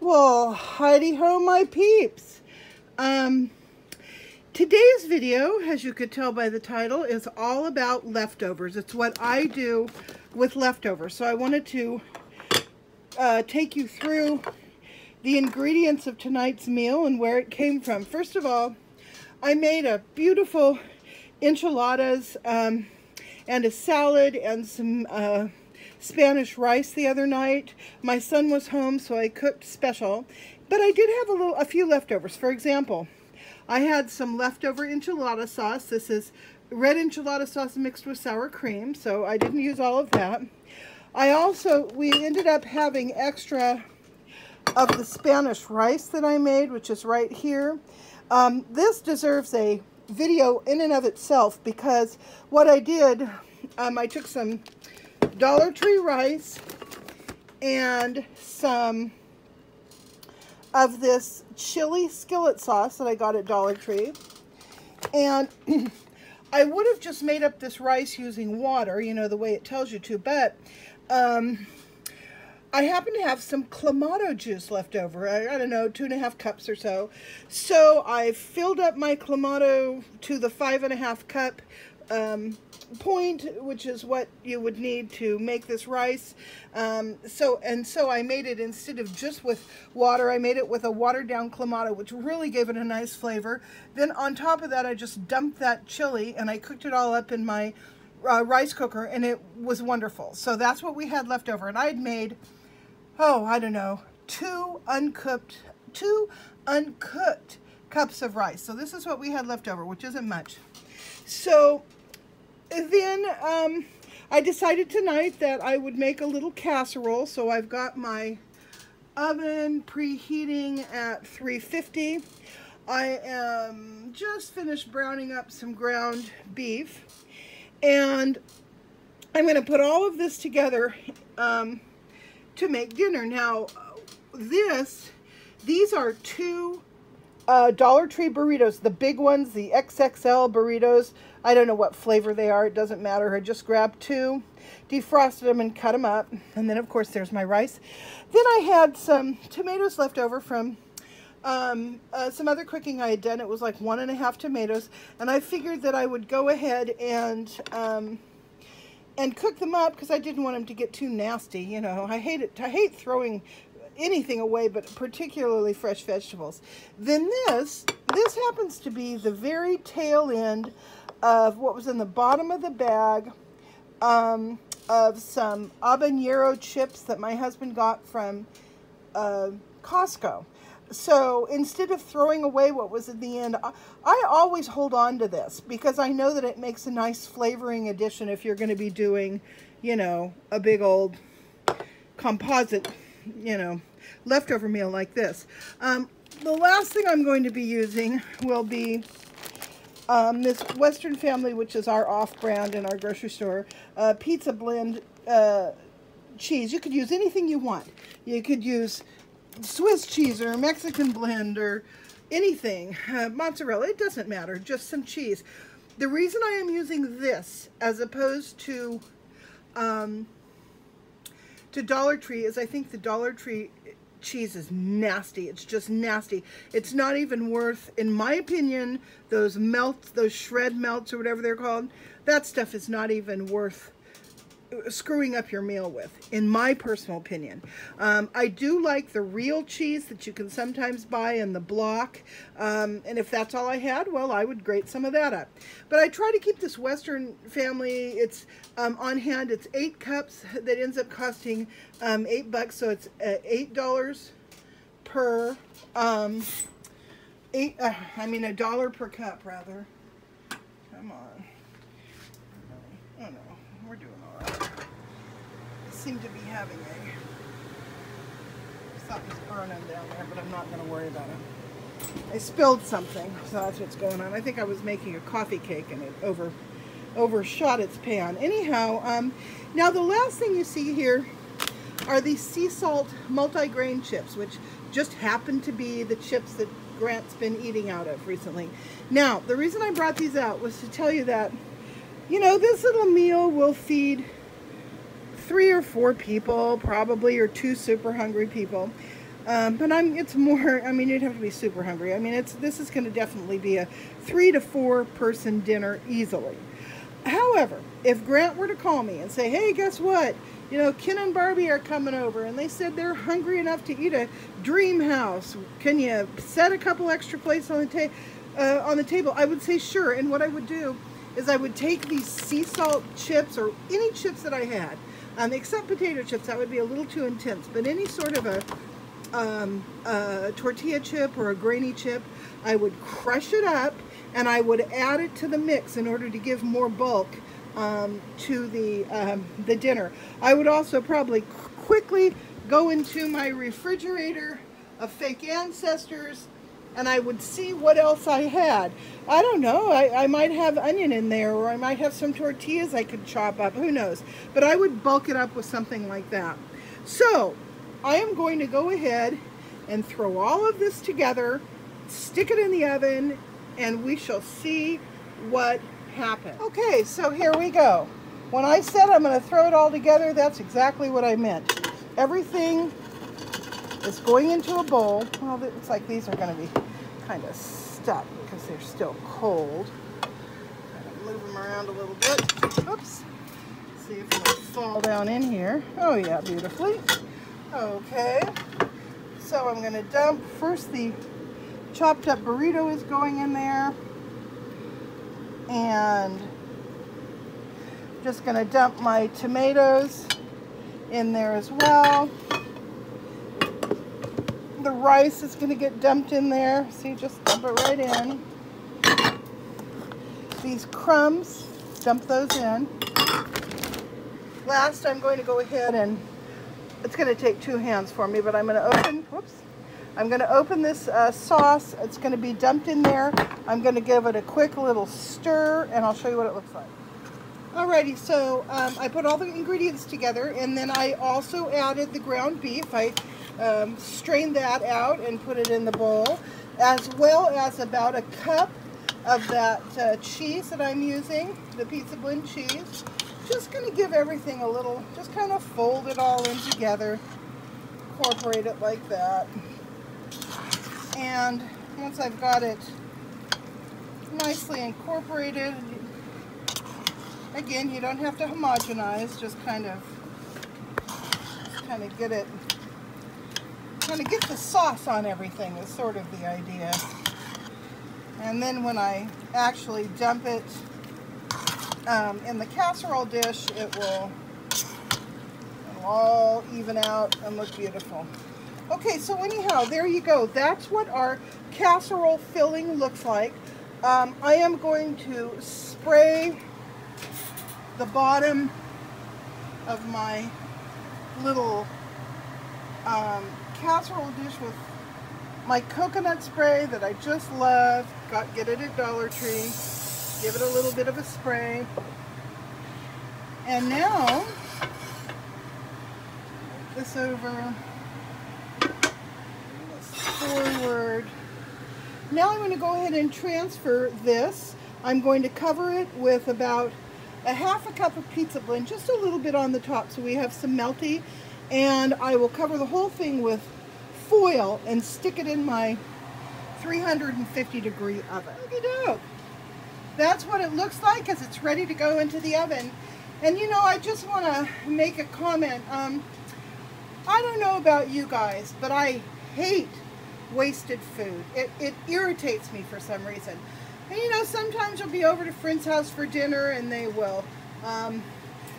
Well, Heidi ho, my peeps. Today's video, as you could tell by the title, is all about leftovers. It's what I do with leftovers. So I wanted to take you through the ingredients of tonight's meal and where it came from. First of all, I made a beautiful enchiladas and a salad and some Spanish rice the other night. My son was home, so I cooked special, but I did have a few leftovers. For example, I had some leftover enchilada sauce. This is red enchilada sauce mixed with sour cream, so I didn't use all of that. We ended up having extra of the Spanish rice that I made, which is right here. This deserves a video in and of itself because what I did, I took some Dollar Tree rice and some of this chili skillet sauce that I got at Dollar Tree, and I would have just made up this rice using water, you know, the way it tells you to, but I happen to have some clamato juice left over. I don't know, 2.5 cups or so. So I filled up my clamato to the 5.5 cup point, which is what you would need to make this rice. So I made it, instead of just with water, I made it with a watered down clamato, which really gave it a nice flavor. Then on top of that, I just dumped that chili and I cooked it all up in my rice cooker, and it was wonderful. So that's what we had left over. And I had made, oh, I don't know, two uncooked cups of rice. So this is what we had left over, which isn't much. So then I decided tonight that I would make a little casserole. So I've got my oven preheating at 350. I am just finished browning up some ground beef, and I'm going to put all of this together to make dinner. Now, these are two Dollar Tree burritos, the big ones, the XXL burritos. I don't know what flavor they are. It doesn't matter. I just grabbed two, defrosted them, and cut them up. And then, of course, there's my rice. Then I had some tomatoes left over from some other cooking I had done. It was like 1.5 tomatoes. And I figured that I would go ahead and cook them up because I didn't want them to get too nasty. You know, I hate throwing anything away, but particularly fresh vegetables. Then this happens to be the very tail end of what was in the bottom of the bag of some habanero chips that my husband got from Costco. So instead of throwing away what was at the end, I always hold on to this because I know that it makes a nice flavoring addition if you're going to be doing, you know, a big old composite, you know, leftover meal like this. The last thing I'm going to be using will be this Western Family, which is our off-brand in our grocery store, pizza blend cheese. You could use anything you want. You could use Swiss cheese or Mexican blend or anything, mozzarella, it doesn't matter, just some cheese. The reason I am using this as opposed to Dollar Tree is I think the Dollar Tree cheese is nasty. It's just nasty. It's not even worth, in my opinion, those melts, those shred melts or whatever they're called, that stuff is not even worth screwing up your meal with, in my personal opinion. I do like the real cheese that you can sometimes buy in the block, and if that's all I had, well, I would grate some of that up. But I try to keep this Western Family, it's on hand. It's 8 cups that ends up costing $8, so it's $8 per $1 per cup rather. Come on. Oh no, we're doing all right. I seem to be having something's burning down there, but I'm not going to worry about it. I spilled something, so that's what's going on. I think I was making a coffee cake and it overshot its pan. Anyhow, now the last thing you see here are these sea salt multi-grain chips, which just happen to be the chips that Grant's been eating out of recently. Now, the reason I brought these out was to tell you that, you know, this little meal will feed 3 or 4 people, probably, or 2 super hungry people. But it's more, I mean, you'd have to be super hungry. I mean, this is going to definitely be a 3 to 4 person dinner easily. However, if Grant were to call me and say, hey, guess what? You know, Ken and Barbie are coming over, and they said they're hungry enough to eat a dream house. Can you set a couple extra plates on the table? I would say sure. And what I would do is I would take these sea salt chips, or any chips that I had, except potato chips. That would be a little too intense. But any sort of a tortilla chip or a grainy chip, I would crush it up and I would add it to the mix in order to give more bulk to the dinner. I would also probably quickly go into my refrigerator of fake ancestors and I would see what else I had. I don't know, I might have onion in there, or I might have some tortillas I could chop up, who knows. But I would bulk it up with something like that. So I am going to go ahead and throw all of this together, stick it in the oven, and we shall see what happens. Okay, so here we go. When I said I'm going to throw it all together, that's exactly what I meant. Everything is going into a bowl. Well, it looks like these are going to be kind of stuck because they're still cold. Kind of move them around a little bit. Oops. See if it'll fall down in here. Oh yeah, beautifully. Okay. So I'm going to dump first the chopped up burrito is going in there, and just going to dump my tomatoes in there as well. The rice is going to get dumped in there. See, just dump it right in. These crumbs, dump those in. Last, I'm going to go ahead and, it's going to take 2 hands for me, but I'm going to open, whoops. I'm going to open this sauce. It's going to be dumped in there. I'm going to give it a quick little stir, and I'll show you what it looks like. Alrighty, so I put all the ingredients together, and then I also added the ground beef. I strained that out and put it in the bowl, as well as about a cup of that cheese that I'm using, the pizza blend cheese. Just going to give everything a little, just kind of fold it all in together, incorporate it like that. And once I've got it nicely incorporated, again, you don't have to homogenize, just kind of get it, kind of get the sauce on everything is sort of the idea. And then when I actually dump it in the casserole dish, it'll all even out and look beautiful. Okay, so anyhow, there you go. That's what our casserole filling looks like. I am going to spray the bottom of my little casserole dish with my coconut spray that I just love. Get it at Dollar Tree. Give it a little bit of a spray. And now, this over, this forward. Now I'm going to go ahead and transfer this. I'm going to cover it with about a half a cup of pizza blend, just a little bit on the top so we have some melty. And I will cover the whole thing with foil and stick it in my 350-degree oven. Okey-doke. That's what it looks like as it's ready to go into the oven. And you know, I just want to make a comment. I don't know about you guys, but I hate wasted food. It irritates me for some reason. And you know, sometimes you'll be over to a friend's house for dinner and they will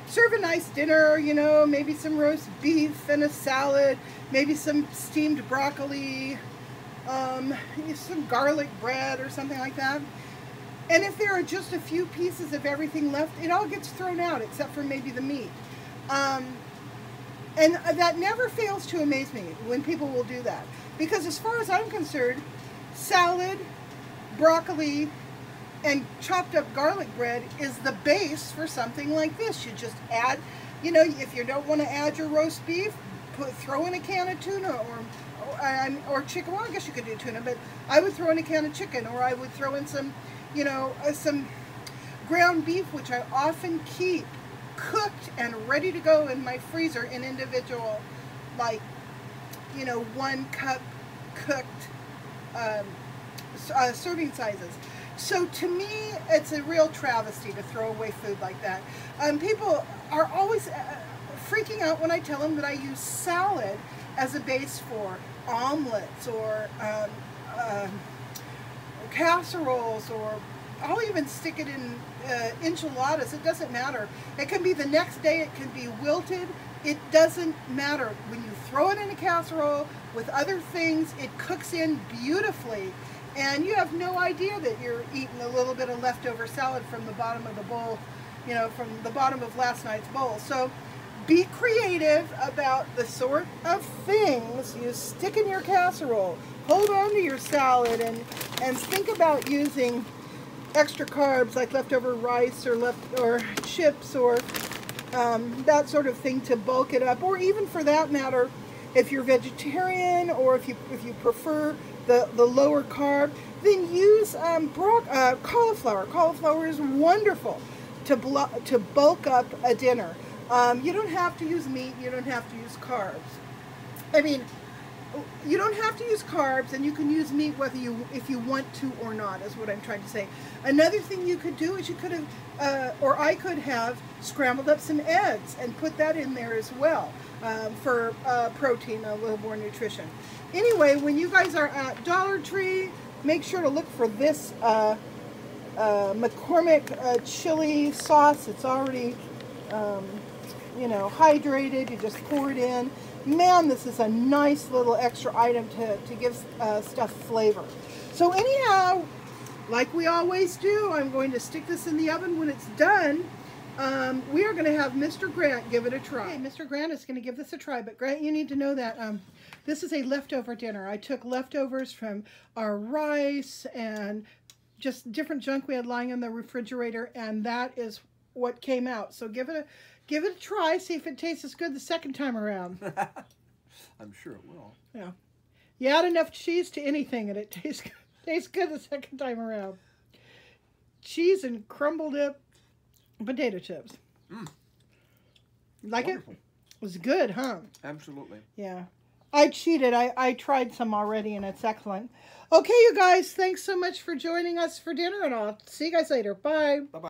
serve a nice dinner, you know, maybe some roast beef and a salad, maybe some steamed broccoli, some garlic bread or something like that. And if there are just a few pieces of everything left, it all gets thrown out except for maybe the meat. And that never fails to amaze me when people will do that. Because as far as I'm concerned, salad, broccoli, and chopped up garlic bread is the base for something like this. You just add, you know, if you don't want to add your roast beef, throw in a can of tuna or chicken. Well, I guess you could do tuna, but I would throw in a can of chicken, or I would throw in some, you know, some ground beef, which I often keep cooked and ready to go in my freezer in individual, like, you know, 1 cup cooked serving sizes. So to me, it's a real travesty to throw away food like that. People are always freaking out when I tell them that I use salad as a base for omelets or casseroles, or I'll even stick it in enchiladas. It doesn't matter. It can be the next day. It can be wilted. It doesn't matter. When you throw it in a casserole with other things, it cooks in beautifully. And you have no idea that you're eating a little bit of leftover salad from the bottom of the bowl, you know, from the bottom of last night's bowl. So be creative about the sort of things you stick in your casserole. Hold on to your salad and think about using extra carbs like leftover rice or chips or that sort of thing to bulk it up. Or even for that matter, if you're vegetarian or if you prefer the lower carb, then use cauliflower. Cauliflower is wonderful to bulk up a dinner. You don't have to use meat. You don't have to use carbs. I mean, you don't have to use carbs, and you can use meat if you want to or not, is what I'm trying to say. Another thing you could do is you could have, or I could have, scrambled up some eggs and put that in there as well for protein, a little more nutrition. Anyway, when you guys are at Dollar Tree, make sure to look for this McCormick chili sauce. It's already, you know, hydrated. You just pour it in. Man, this is a nice little extra item to give stuff flavor. So anyhow, like we always do, I'm going to stick this in the oven. When it's done, we are going to have Mr. Grant give it a try. Okay, Mr. Grant is going to give this a try, but Grant, you need to know that this is a leftover dinner. I took leftovers from our rice and just different junk we had lying in the refrigerator, and that is what came out. So give it a try, see if it tastes as good the second time around. I'm sure it will. Yeah. You add enough cheese to anything and it tastes good the second time around. Cheese and crumbled up potato chips. Like wonderful. It? It was good, huh? Absolutely. Yeah. I cheated. I tried some already and it's excellent. Okay, you guys, thanks so much for joining us for dinner, and I'll see you guys later. Bye. Bye-bye.